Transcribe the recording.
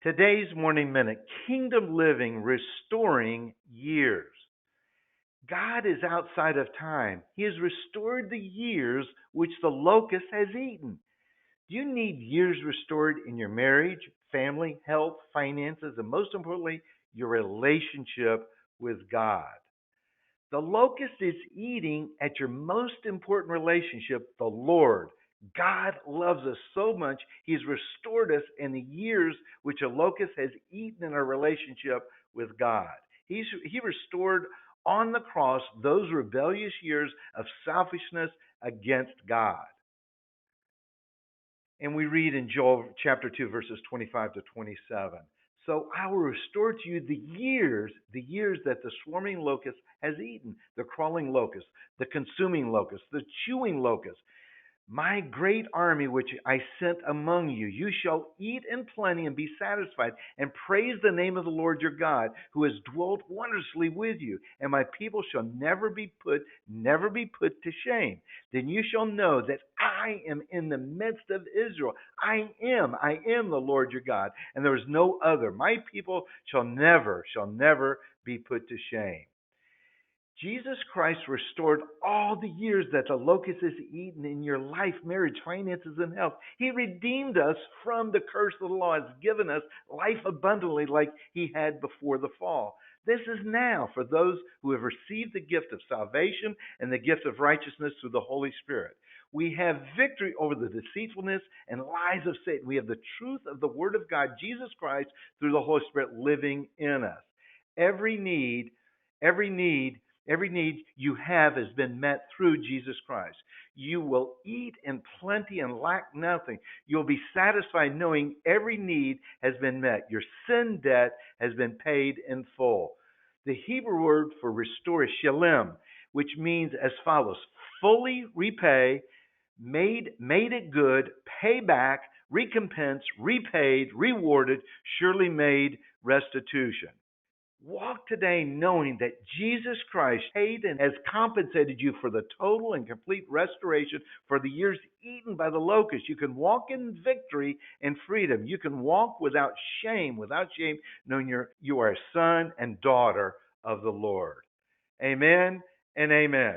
Today's Morning Minute, Kingdom Living, Restoring Years. God is outside of time. He has restored the years which the locust has eaten. Do you need years restored in your marriage, family, health, finances, and most importantly, your relationship with God? The locust is eating at your most important relationship, the Lord. God loves us so much, He's restored us in the years which a locust has eaten in our relationship with God. He restored on the cross those rebellious years of selfishness against God. And we read in Joel chapter 2, verses 25 to 27. So I will restore to you the years that the swarming locust has eaten, the crawling locust, the consuming locust, the chewing locust, my great army which I sent among you. You shall eat in plenty and be satisfied, and praise the name of the Lord your God, who has dwelt wondrously with you. And my people shall never be put to shame. Then you shall know that I am in the midst of Israel. I am the Lord your God, and there is no other. My people shall never be put to shame. Jesus Christ restored all the years that the locust has eaten in your life, marriage, finances, and health. He redeemed us from the curse of the law, has given us life abundantly like He had before the fall. This is now for those who have received the gift of salvation and the gift of righteousness through the Holy Spirit. We have victory over the deceitfulness and lies of Satan. We have the truth of the Word of God, Jesus Christ, through the Holy Spirit living in us. Every need you have has been met through Jesus Christ. You will eat in plenty and lack nothing. You'll be satisfied knowing every need has been met. Your sin debt has been paid in full. The Hebrew word for restore is shalem, which means as follows: fully repay, made it good, pay back, recompense, repaid, rewarded, surely made restitution. Walk today knowing that Jesus Christ paid and has compensated you for the total and complete restoration for the years eaten by the locust. You can walk in victory and freedom. You can walk without shame, knowing you are a son and daughter of the Lord. Amen and amen.